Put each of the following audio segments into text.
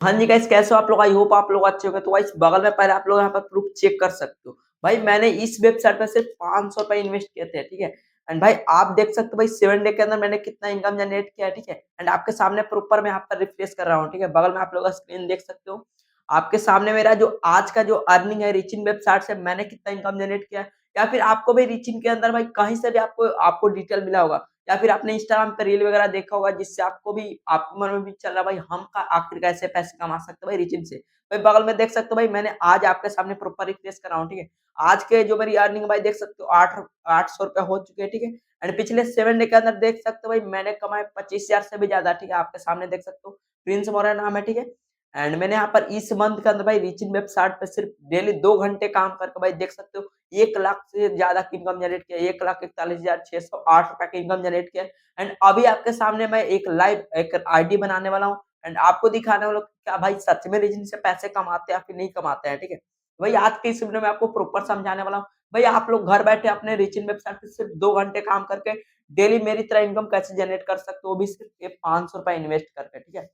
हाँ जी गाइस, कैसे हो आप लोग? आई होप आप लोग अच्छे होंगे। तो गाइस बगल में पहले आप लोग यहाँ पर प्रूफ चेक कर सकते हो। भाई मैंने इस वेबसाइट पे सिर्फ ₹500 इन्वेस्ट किए थे, ठीक है? एंड भाई आप देख सकते हो भाई 7 डे के अंदर मैंने कितना इनकम जनरेट किया है, ठीक है? एंड आपके सामने प्रॉपर मैं यहाँ पर रिफ्रेश कर रहा हूँ, ठीक है? बगल में आप लोग स्क्रीन देख सकते हो। आपके सामने मेरा जो आज का जो अर्निंग है रिचिन वेबसाइट से मैंने कितना इनकम जनरेट किया है, या फिर आपको भी रिचिन के अंदर भाई कहीं से भी आपको आपको डिटेल मिला होगा, या फिर आपने इंस्टाग्राम पे रील वगैरह देखा होगा जिससे आपको भी आपके मन में भी चल रहा है भाई हम का आखिर कैसे पैसे कमा सकते हैं भाई रिचिन से। भाई बगल में देख सकते हो भाई मैंने आज आपके सामने प्रॉपर रिफ्रेश कर रहा हूँ, ठीक है? आज के जो मेरी अर्निंग भाई देख सकते हो 800 रुपया हो चुके हैं, ठीक है? एंड पिछले 7 डे के अंदर देख सकते हो भाई मैंने कमाए 25,000 से भी ज्यादा, ठीक है? आपके सामने देख सकते हो प्रिंस मौर्य नाम है, ठीक है? एंड मैंने यहाँ पर इस मंथ के अंदर भाई रिचिन वेबसाइट पे सिर्फ डेली 2 घंटे काम करके भाई देख सकते हो 1 लाख से ज़्यादा की इनकम जनरेट किया, 1,41,608 रुपए की इनकम जनरेट किया। एंड अभी आपके सामने मैं एक लाइव एक आईडी बनाने वाला हूँ एंड आपको दिखाने वाला हूँ कि क्या भाई सच में रीजन से पैसे कमाते हैं या फिर नहीं कमाते हैं, ठीक है? भाई आज के इस वीडियो में आपको प्रॉपर समझाने वाला हूँ। भाई आप लोग घर बैठे अपने रिचिन वेबसाइट पे सिर्फ 2 घंटे काम करके डेली मेरी तरह इनकम कैसे जनरेट कर सकते हो, वो भी सिर्फ ये ₹500 इन्वेस्ट करके, ठीक है?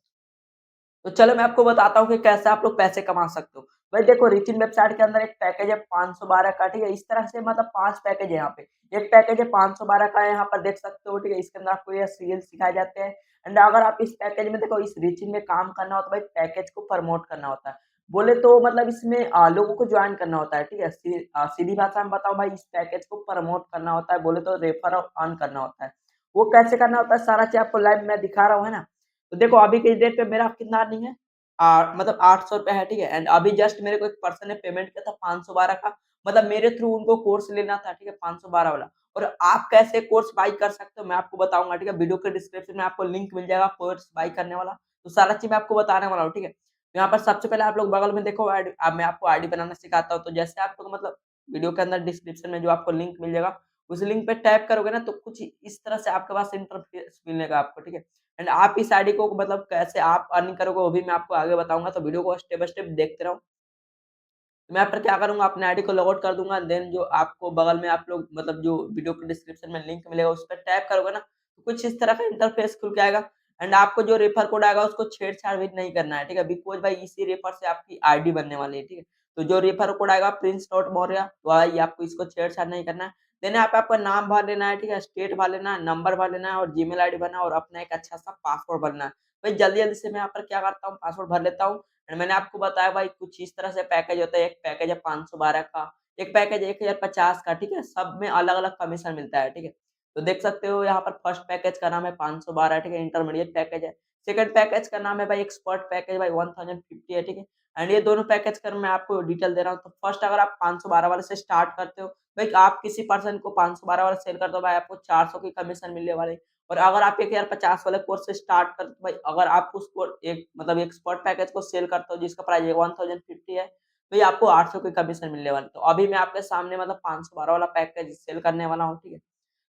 तो चलो मैं आपको बताता हूँ कि कैसे आप लोग पैसे कमा सकते हो। भाई देखो रिचिन वेबसाइट के अंदर एक पैकेज है 512 का, ठीक है? इस तरह से मतलब 5 पैकेज है यहाँ पे। एक पैकेज है 512 का है, यहाँ पर देख सकते हो, ठीक है? इसके अंदर आपको ये सीरियल सिखाए जाते हैं एंड अगर आप इस पैकेज में देखो इस रिचिन में काम करना होता है भाई पैकेज को प्रमोट करना होता है। बोले तो मतलब इसमें लोगों को जॉइन करना होता है, ठीक है? सीधी भाषा में बताऊँ भाई इस पैकेज को प्रमोट करना होता है, बोले तो रेफर और अर्न करना होता है। वो कैसे करना होता है सारा चीज़ आपको लाइव मैं दिखा रहा हूँ, है ना? तो देखो अभी के डेट पे मेरा कितना अर्निंग है मतलब ₹800 है, ठीक है? एंड अभी जस्ट मेरे को एक पर्सन ने पेमेंट किया था 512 का, मतलब मेरे थ्रू उनको कोर्स लेना था, ठीक है? 512 वाला। और आप कैसे कोर्स बाय कर सकते हो मैं आपको बताऊँगा, ठीक है? वीडियो के डिस्क्रिप्शन में आपको लिंक मिल जाएगा कोर्स बाय करने वाला, तो सारा चीज़ मैं आपको बताने वाला हूँ, ठीक है? तो यहाँ पर सबसे पहले आप लोग बगल में देखो अब मैं आपको आईडी बनाना सिखाता हूँ, तो जैसे आपको मतलब वीडियो के अंदर डिस्क्रिप्शन में जो आपको लिंक मिल जाएगा, उस लिंक पे टैप करोगे ना तो कुछ इस तरह से आपके पास इंटरफेस मिलेगा आपको, ठीक है? एंड आप इस आईडी को मतलब कैसे आप अर्निंग करोगे वो भी मैं आपको आगे बताऊँगा, तो वीडियो को स्टेप बाय स्टेप देखते रहो। तो मैं यहाँ पर क्या करूँगा अपने आईडी को लॉग आउट कर दूँगा, देन जो आपको बगल में आप लोग मतलब जो वीडियो के डिस्क्रिप्शन में लिंक मिलेगा उस पे टैप करोगे ना, तो कुछ इस तरह का इंटरफेस खुल के आएगा एंड आपको जो रेफर कोड आएगा उसको छेड़-छाड़ भी नहीं करना है, ठीक है? बिकॉज़ भाई इसी रेफर से आपकी आईडी बनने वाली है, ठीक है? तो जो रेफर कोड आएगा प्रिंस डॉट मौर्य तो भाई आपको इसको छेड़-छाड़ नहीं करना है। देन यहाँ पे आपका नाम भर लेना है, ठीक है? स्टेट भर लेना है, नंबर भर लेना है और जीमेल आईडी भरना है और अपना एक अच्छा-सा पासवर्ड भरना है। भाई जल्दी-जल्दी से मैं यहाँ पर क्या करता हूँ पासवर्ड भर लेता हूँ एंड मैंने आपको बताया भाई कुछ इस तरह से पैकेज होता है, एक पैकेज है 512 का, एक पैकेज 1050 का, ठीक है? सब में अलग-अलग कमीशन मिलता है, ठीक है? तो देख सकते हो यहाँ पर फर्स्ट पैकेज का नाम है 512 ठीक है? इंटरमीडिएट पैकेज है। सेकंड पैकेज का नाम है भाई एक्सपर्ट पैकेज भाई 1050 है, ठीक है? एंड ये दोनों पैकेज का मैं आपको डिटेल दे रहा हूँ। तो फर्स्ट अगर आप 512 वाले से स्टार्ट करते हो, भाई आप किसी पर्सन को 512 वाला सेल करते हो भाई आपको 400 की कमीशन मिलने वाली है। और अगर आप 1050 वाले कोर्स से स्टार्ट करते हो भाई अगर आप उसको एक मतलब एक्सपर्ट पैकेज को सेल करते हो जिसका प्राइस 1050 है, तो ये आपको 800 की कमीशन मिलने वाली है। तो अभी मैं आपके सामने मतलब 512 वाला पैकेज सेल करने वाला हूँ, ठीक है?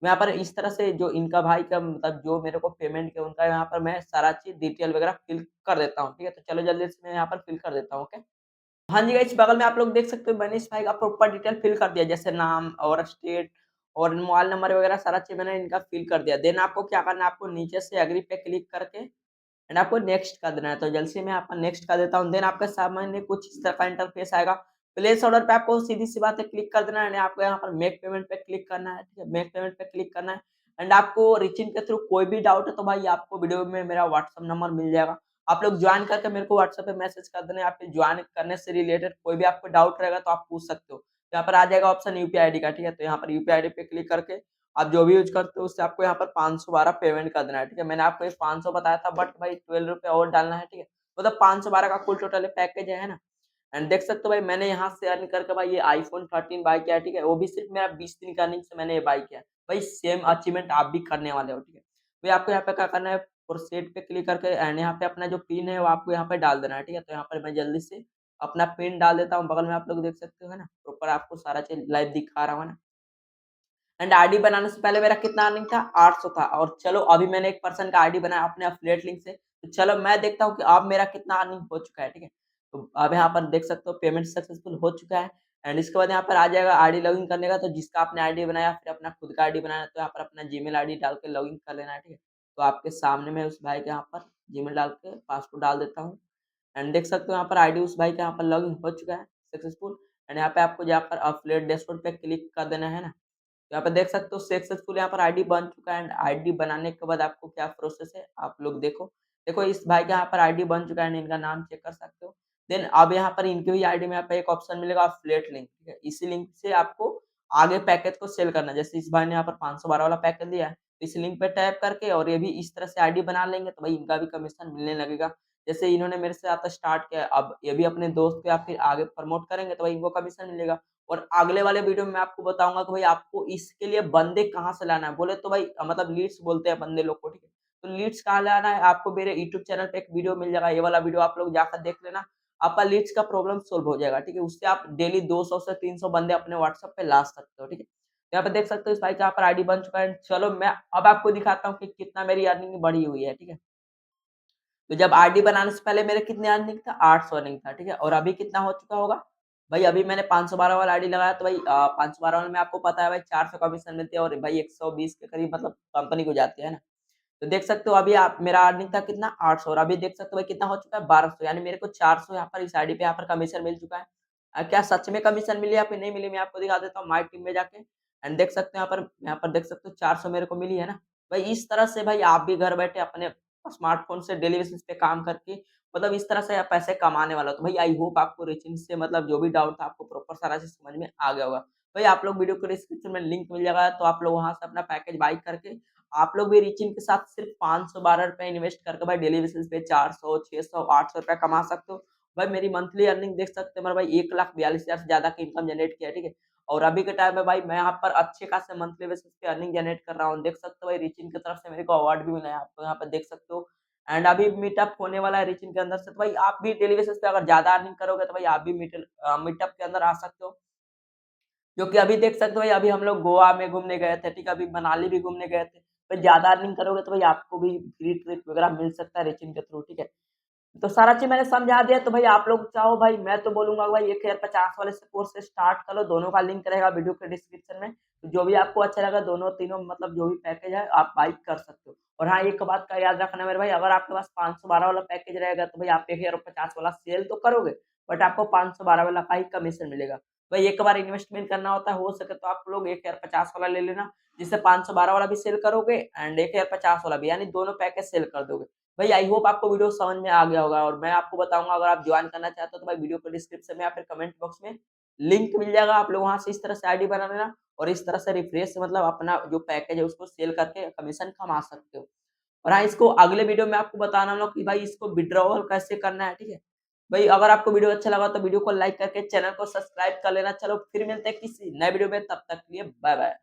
मैं यहाँ पर इस तरह से जो इनका भाई का मतलब जो मेरे को पेमेंट किया उनका यहाँ पर मैं सारा चीज़ डिटेल वगैरह फिल कर देता हूँ, ठीक है? तो चलो जल्दी से मैं यहाँ पर फिल कर देता हूँ, ओके? हाँ जी, गाइस बगल में आप लोग देख सकते हो मैंने इस भाई का प्रॉपर डिटेल फिल कर दिया जैसे नाम और स्टेट और मोबाइल नंबर वगैरह सारा चीज़ मैंने इनका फिल कर दिया। देन आपको क्या करना है आपको नीचे से एग्री पे क्लिक करके एंड आपको नेक्स्ट कर देना है। तो जल्दी से मैं आपका नेक्स्ट कर देता हूँ। देन आपके सामने कुछ इस तरह का इंटरफेस आएगा। प्लेस ऑर्डर पे आपको सीधी-सी बात है क्लिक कर देना है एंड आपको यहाँ पर मेक पेमेंट पे क्लिक करना है, ठीक है? मेक पेमेंट पे क्लिक करना है एंड आपको रीचिंग के थ्रू कोई भी डाउट है तो भाई आपको वीडियो में मेरा व्हाट्सएप नंबर मिल जाएगा। आप लोग जॉइन करके मेरे को व्हाट्सएप पे मैसेज कर देना या फिर जॉइन करने से रिलेटेड कोई भी आपको डाउट रहेगा तो आप पूछ सकते हो। यहाँ पर आ जाएगा ऑप्शन यूपीआई आईडी का, ठीक है? तो यहाँ पर यूपीआई आईडी पे क्लिक करके आप जो भी यूज़ करते हो उससे आपको यहाँ पर 512 पेमेंट कर देना है, ठीक है? मैंने आपको ये 500 बताया था बट भाई ₹12 और डालना है, ठीक है? मतलब 512 का कुल टोटल पैकेज है ना? एंड देख सकते हो भाई मैंने यहाँ से अर्न करके भाई ये आईफ़ोन 13 बाय किया है, ठीक है? वो भी सिर्फ़ मेरा 20 दिन का अर्निंग से मैंने ये बाय किया है। भाई सेम अचीवमेंट आप भी करने वाले हो, ठीक है? भाई आपको यहाँ पे क्या करना है प्रोसीड पे क्लिक करके एंड यहाँ पे अपना जो पिन है वो आपको यहाँ पे डाल देना है, ठीक है? तो यहाँ पर मैं जल्दी से अपना पिन डाल देता हूँ, बगल में आप लोग देख सकते हो, है ना? प्रॉपर आपको सारा चीज़ लाइव दिखा रहा हूँ, है ना? एंड आईडी बनाने से पहले मेरा कितना अर्निंग था 800 था और चलो अभी मैंने एक पर्सन का आईडी बनाया अपने एफिलिएट लिंक से तो चलो मैं देखता हूँ कि अब मेरा कितना अर्निंग हो चुका है, ठीक है? तो अब यहाँ पर देख सकते हो पेमेंट सक्सेसफुल हो चुका है एंड इसके बाद यहाँ पर आ जाएगा आईडी लॉगिन करने का तो जिसका आपने आईडी बनाया फिर अपना खुद का आईडी बनाया तो यहाँ पर अपना जीमेल आईडी डाल के लॉगिन कर लेना है, ठीक है? तो आपके सामने मैं उस भाई के यहाँ पर जीमेल डाल के पासवर्ड डाल देता हूँ एंड देख सकते हो यहाँ पर आईडी उस भाई का यहाँ पर लॉगिन हो चुका है सक्सेसफुल। एंड यहाँ पे आपको जाकर अफिलिएट डैशबोर्ड पे क्लिक कर देना है ना। यहाँ पे देख सकते हो सक्सेसफुल यहाँ पर आईडी बन चुका है। एंड आईडी बनाने के बाद आपको क्या प्रोसेस है आप लोग देखो। देखो इस भाई का यहाँ पर आईडी बन चुका है एंड इनका नाम चेक कर सकते हो। देन अब यहाँ पर इनकी भी आईडी में यहाँ पे एक ऑप्शन मिलेगा अफिलिएट लिंक, ठीक है। इसी लिंक से आपको आगे पैकेज को सेल करना है। जैसे इस भाई ने यहाँ पर 512 वाला पैकेज लिया है, तो इस लिंक पे टैप करके और ये भी इस तरह से आईडी बना लेंगे तो भाई इनका भी कमीशन मिलने लगेगा। जैसे इन्होंने मेरे साथ स्टार्ट किया, अब ये भी अपने दोस्त को या फिर आगे प्रमोट करेंगे तो भाई इनको कमीशन मिलेगा। और अगले वाले वीडियो में मैं आपको बताऊँगा कि भाई आपको इसके लिए बंदे कहाँ से लाना है। बोले तो भाई मतलब लीड्स बोलते हैं बंदे लोग को, ठीक है। तो लीड्स कहाँ लाना है आपको मेरे यूट्यूब चैनल पे एक वीडियो मिल जाएगा, ये वाला वीडियो आप लोग जाकर देख लेना। आपका लीड्स का प्रॉब्लम सॉल्व हो जाएगा, ठीक है। उससे आप डेली 200 से 300 बंदे अपने व्हाट्सएप पे ला सकते हो, ठीक है। यहाँ पे देख सकते हो इस भाई का यहाँ पर आईडी बन चुका है। चलो मैं अब आपको दिखाता हूँ कि कितना मेरी अर्निंग बढ़ी हुई है, ठीक है। तो जब आरडी बनाने से पहले मेरे कितने अर्निंग था 800 अर्निंग था, ठीक है। और अभी कितना हो चुका होगा भाई, अभी मैंने 512 वाला आरडी लगाया तो भाई 512 वाले में आपको पता है भाई 400 कमीशन मिलती है और भाई 120 के करीब मतलब कंपनी को जाती है ना। तो देख सकते हो अभी आप मेरा अर्निंग था कितना 800 और अभी देख सकते हो भाई कितना हो चुका है 1200, यानी मेरे को 400 यहाँ पर इस आईडी पे यहाँ पर कमीशन मिल चुका है। क्या सच में कमीशन मिली या फिर नहीं मिली मैं आपको दिखा देता हूँ माई टीम में जाके। एंड देख सकते हो यहाँ पर देख सकते हो 400 मेरे को मिली है ना। भाई इस तरह से भाई आप भी घर बैठे अपने स्मार्टफ़ोन से डेली बेसिस पे काम करके मतलब इस तरह से आप पैसे कमाने वाला हो। तो भाई आई होप आपको रीचिंग से मतलब जो भी डाउट था आपको प्रॉपर सारा चीज़ समझ में आ गया होगा। भाई आप लोग वीडियो के डिस्क्रिप्शन में लिंक मिल जाएगा तो आप लोग वहाँ से अपना पैकेज बाय करके आप लोग भी रीचिंग के साथ सिर्फ ₹512 इन्वेस्ट करके भाई डेली बेसिस पे 400, 600, ₹800 कमा सकते हो। भाई मेरी मंथली अर्निंग देख सकते हो मेरा भाई 1,42,000 से ज़्यादा की इनकम जनरेट किया है, ठीक है। और अभी के टाइम में भाई मैं यहाँ पर अच्छे खासे मंथली बेसिस पे अर्निंग जनरेट कर रहा हूँ। देख सकते हो भाई रीचिंग की तरफ से मेरे को अवार्ड भी मिला है, आप तो यहाँ पर देख सकते हो। एंड अभी मीटअप होने वाला है रीचिंग के अंदर से, तो भाई आप भी डेली बेसिस पे अगर ज़्यादा अर्निंग करोगे तो भाई आप भी मीटअप के अंदर आ सकते हो। क्योंकि अभी देख सकते हो भाई अभी हम लोग गोवा में घूमने गए थे, ठीक है, अभी मनाली भी घूमने गए थे। तो ज़्यादा अर्निंग करोगे तो भाई आपको भी फ्री ट्रिप वगैरह मिल सकता है रेचिंग के थ्रू, ठीक है। तो सारा चीज़ मैंने समझा दिया तो भाई आप लोग चाहो भाई मैं तो बोलूँगा भाई 1050 वाले से कोर्स से स्टार्ट करो, दोनों का लिंक रहेगा वीडियो के डिस्क्रिप्शन में। तो जो भी आपको अच्छा लगा दोनों तीनों मतलब जो भी पैकेज है आप बाय कर सकते हो। और हाँ, एक बात का याद रखना मेरे भाई, अगर आपके पास 512 वाला पैकेज रहेगा तो भाई आप 1050 वाला सेल तो करोगे, बट आपको 512 वाला का ही कमीशन मिलेगा। भाई एक बार इन्वेस्टमेंट करना होता है, हो सके तो आप लोग 1050 वाला ले लेना, जिससे 512 वाला भी सेल करोगे एंड 1050 वाला भी, यानी दोनों पैकेज सेल कर दोगे। भाई आई होप आपको वीडियो समझ में आ गया होगा और मैं आपको बताऊँगा अगर आप जॉइन करना चाहते हो तो भाई वीडियो के डिस्क्रिप्शन में या फिर कमेंट बॉक्स में लिंक मिल जाएगा, आप लोग वहाँ से इस तरह से आईडी बना लेना और इस तरह से रिफ्रेश मतलब अपना जो पैकेज है उसको सेल करके कमीशन कमा सकते हो। और हाँ, इसको अगले वीडियो में आपको बताना होगा कि भाई इसको विथड्रॉवल कैसे करना है, ठीक है? भाई अगर आपको वीडियो अच्छा लगा तो वीडियो को लाइक करके चैनल को सब्सक्राइब कर लेना। चलो फिर मिलते हैं किसी नए वीडियो में, तब तक के लिए बाय बाय।